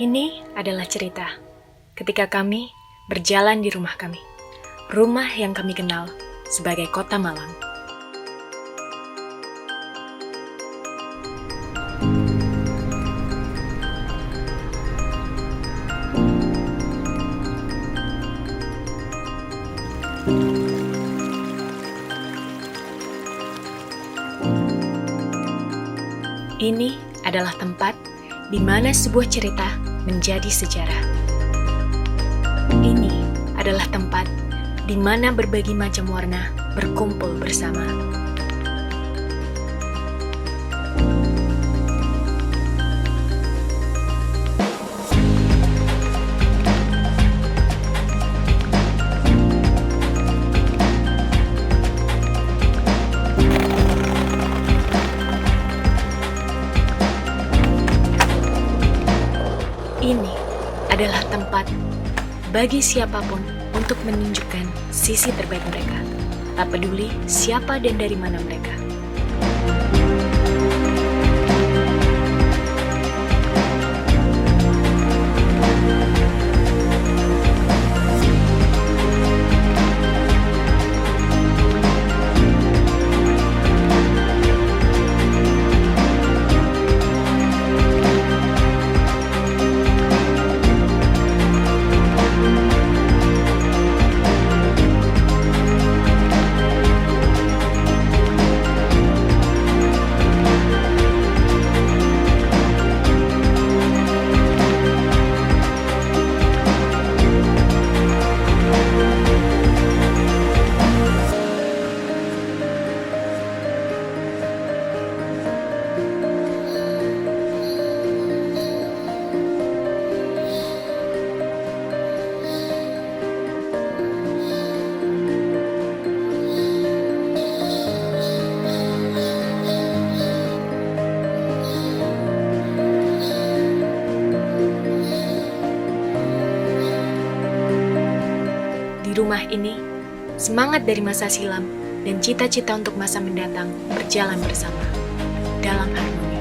Ini adalah cerita ketika kami berjalan di rumah kami. Rumah yang kami kenal sebagai Kota Malang. Ini adalah tempat di mana sebuah cerita menjadi sejarah. Ini adalah tempat di mana berbagai macam warna berkumpul bersama. Ini adalah tempat bagi siapapun untuk menunjukkan sisi terbaik mereka, tak peduli siapa dan dari mana mereka. Di rumah ini, semangat dari masa silam dan cita-cita untuk masa mendatang berjalan bersama dalam harmoni.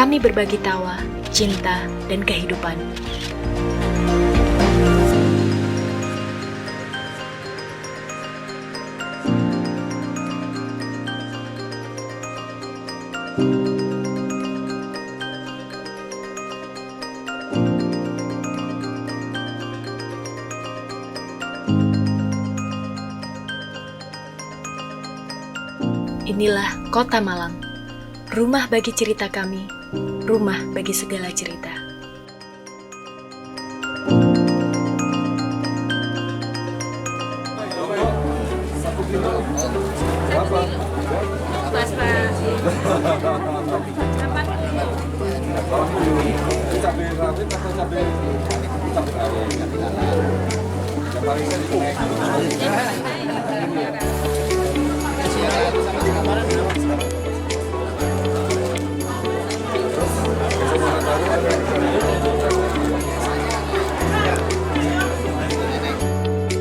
kami berbagi tawa, cinta, dan kehidupan. Inilah Kota Malang, rumah bagi cerita kami, rumah bagi segala cerita.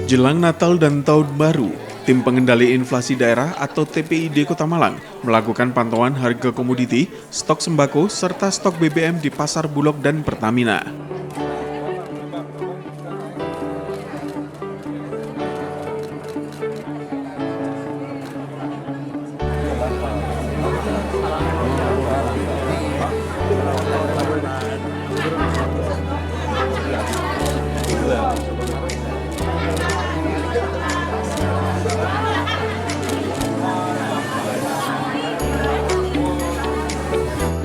Jelang Natal dan Tahun Baru, Tim Pengendali Inflasi Daerah atau TPID Kota Malang melakukan pantauan harga komoditi, stok sembako, serta stok BBM di Pasar Bulog dan Pertamina.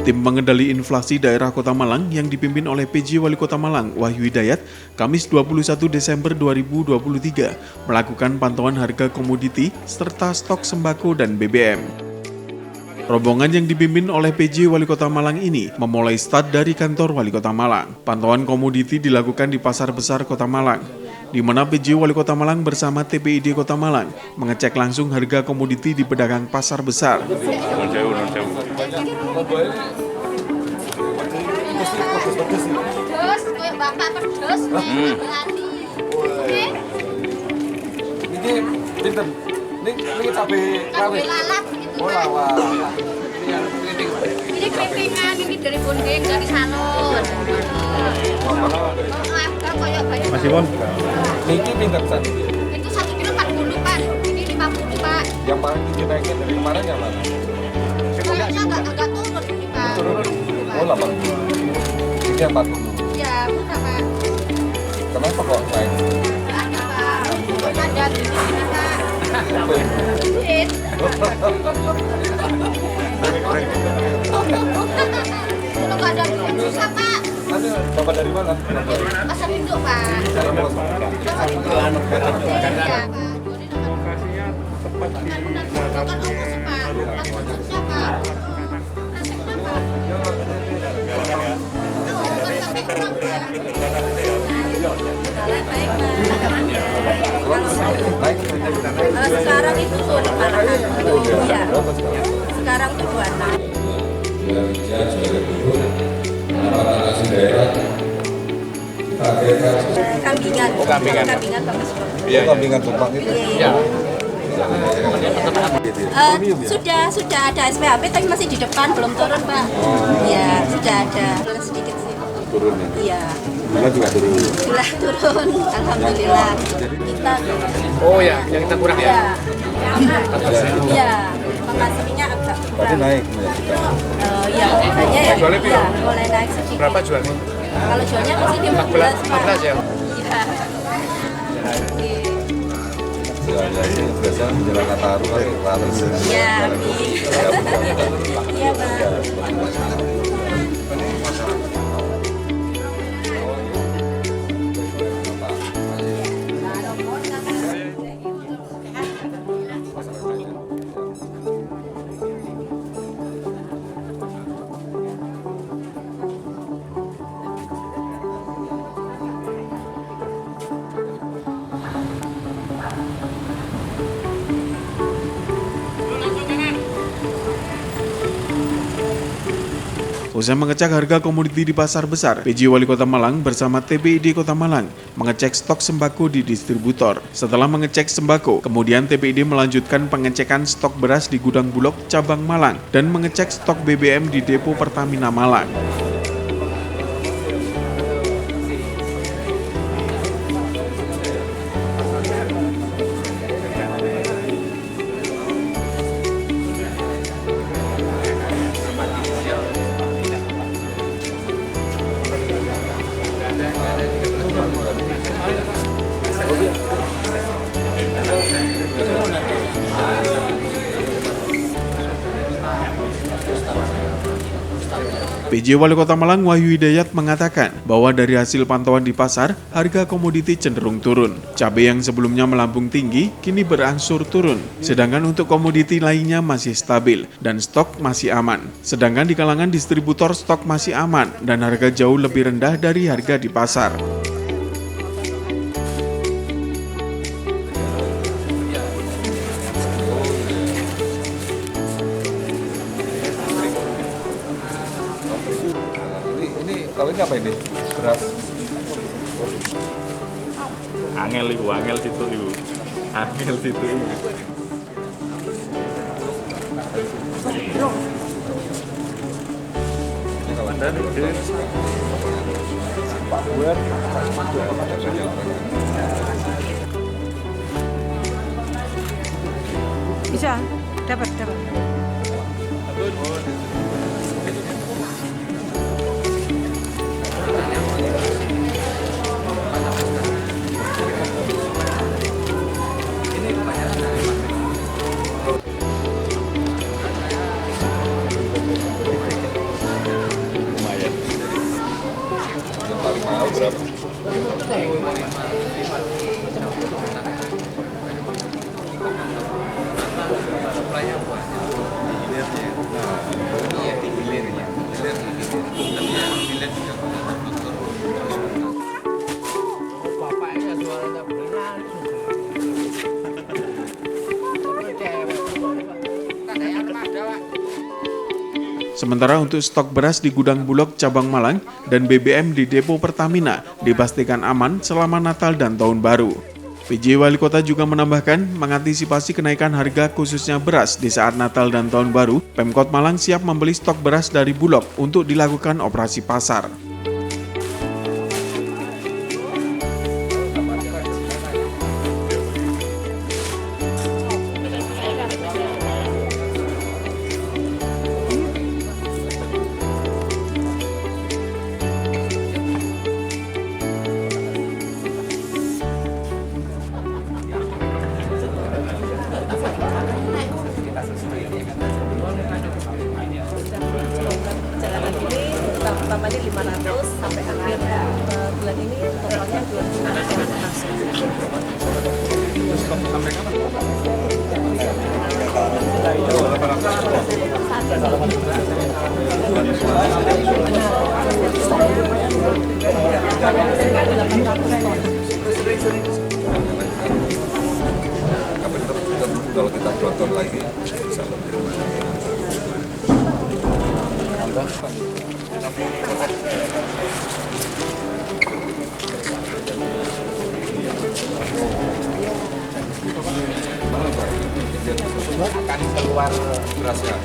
Tim Pengendali Inflasi Daerah Kota Malang yang dipimpin oleh PJ Wali Kota Malang, Wahyu Hidayat, Kamis 21 Desember 2023, melakukan pantauan harga komoditi serta stok sembako dan BBM. Rombongan yang dipimpin oleh PJ Wali Kota Malang ini memulai start dari kantor Wali Kota Malang. Pantauan komoditi dilakukan di Pasar Besar Kota Malang, di mana PJ Wali Kota Malang bersama TPID Kota Malang mengecek langsung harga komoditi di pedagang pasar besar. Ini cabai lalap gitu. Oh, lawak. Ini keritingan, ini dari Bondeng, dari Salon. Masih Won? Ini pinter San. Itu 1 kilo 40 Pak. Ini 50 Pak. Yang paling tinggi naiknya dari kemarin yang mana? Kayaknya agak turun ini Pak. Oh, 80. Ini yang 40. Iya, murah Pak. Kenapa kok naik? Ada Pak. Ada di sini Pak. Duit. Kalau nggak ada duit susah Pak. Bapak dari mana? Pasar induk Pak. Pasar induk. Iya Pak. Lokasinya tepat di Bukan ongkos Pak. Transportnya Pak. Sekarang itu sudah ya. Sekarang tuh 26. Kambingan. Oh, kambingan. Kambingan bagus. Iya, kambingan tumpang itu. Iya. Sudah ada SPHP tapi masih di depan belum turun Pak. Iya, sudah ada. Turun sedikit sih. Turun ya? Iya. Gula juga turun. Gula turun, alhamdulillah. Kita Oh ya, yang kita kurang ya? Iya. Iya. Penghasilannya agak Berarti kurang. naik ya kita. Iya, makanya ya. Jualnya Iya, boleh naik sedikit. Berapa jualnya? Kalau jualnya masih di 14 Pak. 14 ya? Iya. Oke. Ya, ini biasa menjelang Nataru kan laris. Iya, amin. Iya, Pak. Usai mengecek harga komoditi di pasar besar, PJ Wali Kota Malang bersama TPID Kota Malang mengecek stok sembako di distributor. Setelah mengecek sembako, kemudian TPID melanjutkan pengecekan stok beras di gudang Bulog cabang Malang dan mengecek stok BBM di depo Pertamina Malang. PJ Wali Kota Malang Wahyu Hidayat mengatakan bahwa dari hasil pantauan di pasar, harga komoditi cenderung turun. Cabai yang sebelumnya melambung tinggi, kini berangsur turun. Sedangkan untuk komoditi lainnya masih stabil dan stok masih aman. Sedangkan di kalangan distributor stok masih aman dan harga jauh lebih rendah dari harga di pasar. Kalau ini apa ini? Beras. Angel situ ibu. Angel situ. Ini kalau ada Bisa, dapat. yang paling mahal berapa? Sementara untuk stok beras di gudang Bulog cabang Malang dan BBM di depo Pertamina dipastikan aman selama Natal dan Tahun Baru. PJ Wali Kota juga menambahkan mengantisipasi kenaikan harga khususnya beras di saat Natal dan Tahun Baru, Pemkot Malang siap membeli stok beras dari Bulog untuk dilakukan operasi pasar. Perjalanan ini tahun pertama ini 500 sampai akhir bulan ini totalnya 200. Kalau kita contoh lagi bisa lebih Akan keluar berasnya.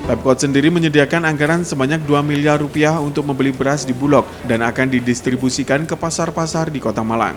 Pemkot sendiri menyediakan anggaran sebanyak 2 miliar rupiah untuk membeli beras di Bulog dan akan didistribusikan ke pasar-pasar di Kota Malang.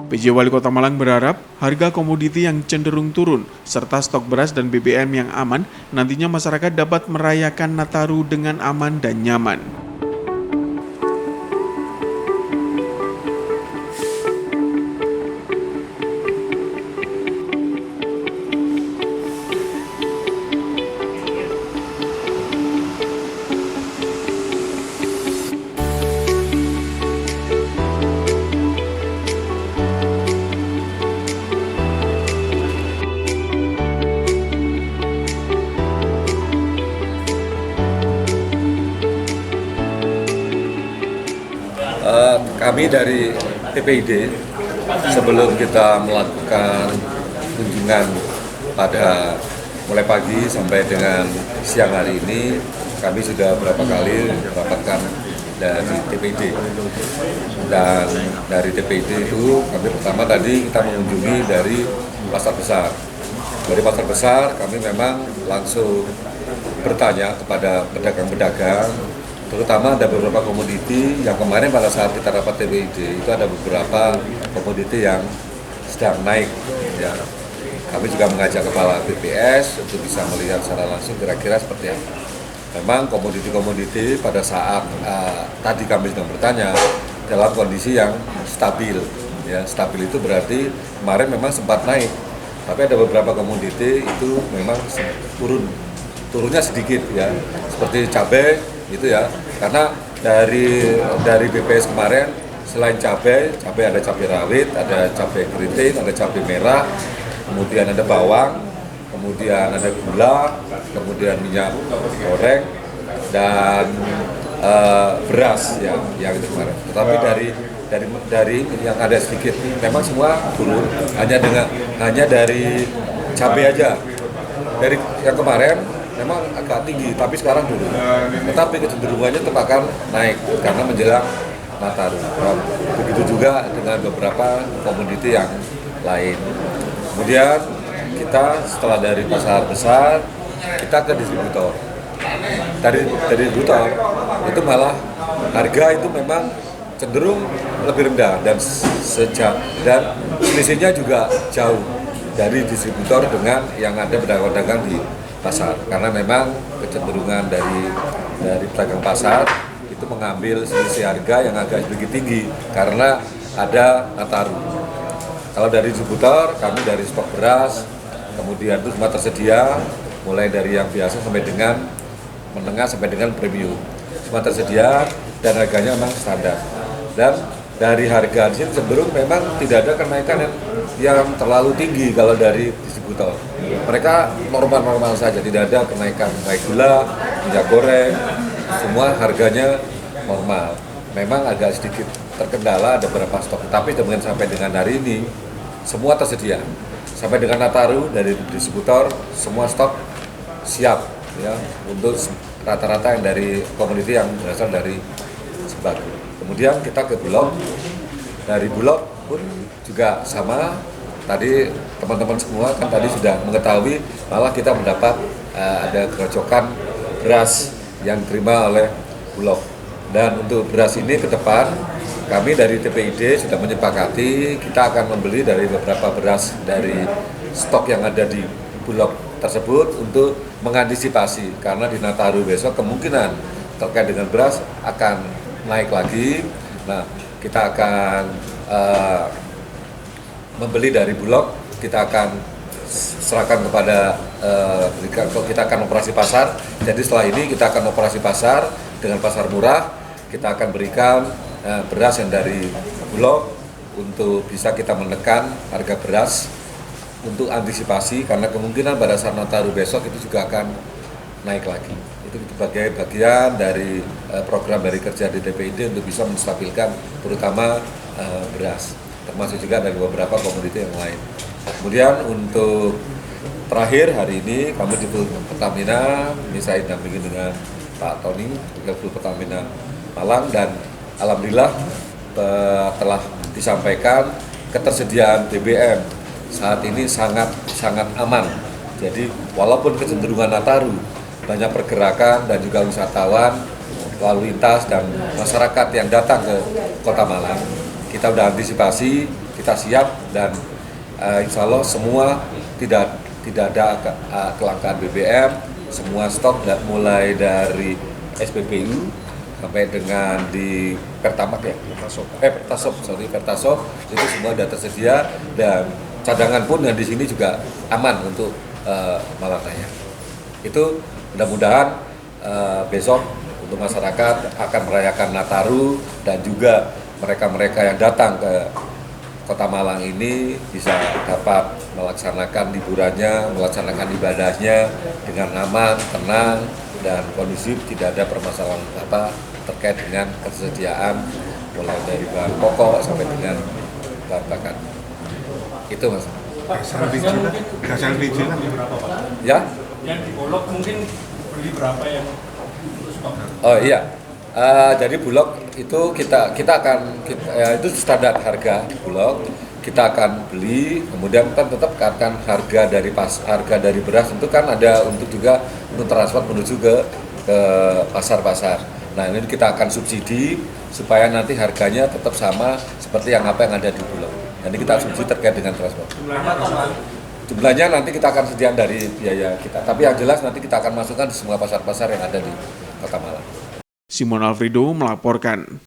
PJ Wali Kota Malang berharap harga komoditi yang cenderung turun serta stok beras dan BBM yang aman nantinya masyarakat dapat merayakan Nataru dengan aman dan nyaman. Kami dari TPID sebelum kita melakukan kunjungan pada mulai pagi sampai dengan siang hari ini, kami sudah beberapa kali mendapatkan dari TPID. Dan dari TPID itu kami pertama tadi kita mengunjungi dari pasar besar. Dari pasar besar kami memang langsung bertanya kepada pedagang-pedagang, terutama ada beberapa komoditi yang kemarin pada saat kita rapat TPID itu ada beberapa komoditi yang sedang naik. Ya. Kami juga mengajak kepala BPS untuk bisa melihat secara langsung kira-kira seperti apa. Memang komoditi-komoditi pada saat tadi kami sedang bertanya dalam kondisi yang stabil. Ya, stabil itu berarti kemarin memang sempat naik, tapi ada beberapa komoditi itu memang turunnya sedikit ya, seperti cabai itu ya, karena dari BPS kemarin selain cabai ada cabai rawit, ada cabai keriting, ada cabai merah, kemudian ada bawang, kemudian ada gula, kemudian minyak goreng dan beras ya yang itu kemarin. Tetapi dari yang ada sedikit, memang semua turun, hanya dari cabai aja. Dari yang kemarin memang agak tinggi, tapi sekarang turun. Tetapi kecenderungannya tetap akan naik karena menjelang Nataru. Begitu juga dengan beberapa komoditi yang lain. Kemudian kita setelah dari pasar besar, kita ke distributor. Dari distributor itu malah harga itu memang cenderung lebih rendah dan selisihnya juga jauh dari distributor dengan yang ada pedagang-pedagang di pasar, karena memang kecenderungan dari pedagang pasar itu mengambil selisih harga yang agak sedikit tinggi karena ada Nataru. Kalau dari distributor, kami dari stok beras, kemudian itu semua tersedia, mulai dari yang biasa sampai dengan menengah sampai dengan premium, semua tersedia dan harganya memang standar. Dan dari harga di sini cenderung memang tidak ada kenaikan yang terlalu tinggi kalau dari distributor. Mereka normal-normal saja, tidak ada kenaikan baik gula, minyak goreng, semua harganya normal. Memang agak sedikit terkendala ada beberapa stok, tapi sampai dengan hari ini semua tersedia. Sampai dengan Nataru dari distributor semua stok siap ya untuk rata-rata yang dari komoditi yang berasal dari sembako. Kemudian kita ke Bulog, dari Bulog pun juga sama, tadi teman-teman semua kan tadi sudah mengetahui, malah kita mendapat ada kerocokan beras yang diterima oleh Bulog. Dan untuk beras ini ke depan, kami dari TPID sudah menyepakati kita akan membeli dari beberapa beras dari stok yang ada di Bulog tersebut untuk mengantisipasi, karena di Nataru besok kemungkinan terkait dengan beras akan naik lagi. Nah, kita akan membeli dari Bulog, kita akan serahkan kepada kita akan operasi pasar. Jadi setelah ini kita akan operasi pasar dengan pasar murah, kita akan berikan beras yang dari Bulog untuk bisa kita menekan harga beras untuk antisipasi, karena kemungkinan pada saat Nataru besok itu juga akan naik lagi. Itu sebagai bagian dari program dari kerja di TPID untuk bisa menstabilkan terutama beras, termasuk juga dari beberapa komoditi yang lain. Kemudian untuk terakhir hari ini kami di Pertamina, ini saya dampingi dengan Pak Tony, Direktur Pertamina Malang, dan alhamdulillah telah disampaikan ketersediaan BBM saat ini sangat aman. Jadi walaupun kecenderungan Nataru banyak pergerakan dan juga wisatawan lalu lintas dan masyarakat yang datang ke Kota Malang, kita sudah antisipasi, kita siap, dan insya Allah semua tidak ada kelangkaan BBM, semua stok mulai dari SPBU sampai dengan di Pertamax ya, Pertasop itu semua sudah tersedia, dan cadangan pun yang di sini juga aman untuk Malang Raya. Itu mudah-mudahan besok untuk masyarakat akan merayakan Nataru, dan juga mereka-mereka yang datang ke Kota Malang ini bisa dapat melaksanakan liburannya, melaksanakan ibadahnya dengan aman, tenang, dan kondusif, tidak ada permasalahan terkait dengan ketersediaan mulai dari bahan pokok sampai dengan bahan bakar. Itu Mas. Gasal biji lah. Ya? Yang di Bulog mungkin beli berapa yang untuk stok? Oh iya, jadi Bulog itu kita akan itu standar harga di Bulog, kita akan beli, kemudian kan tetap akan harga dari beras itu kan ada untuk juga untuk transport menuju ke pasar-pasar. Nah ini kita akan subsidi supaya nanti harganya tetap sama seperti yang ada di Bulog. Jadi kita subsidi terkait dengan transport. Jumlahnya nanti kita akan sediakan dari biaya kita. Tapi yang jelas nanti kita akan masukkan di semua pasar-pasar yang ada di Kota Malang. Simon Alfredo melaporkan.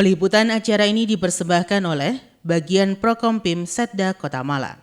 Peliputan acara ini dipersembahkan oleh Bagian Prokompim Setda Kota Malang.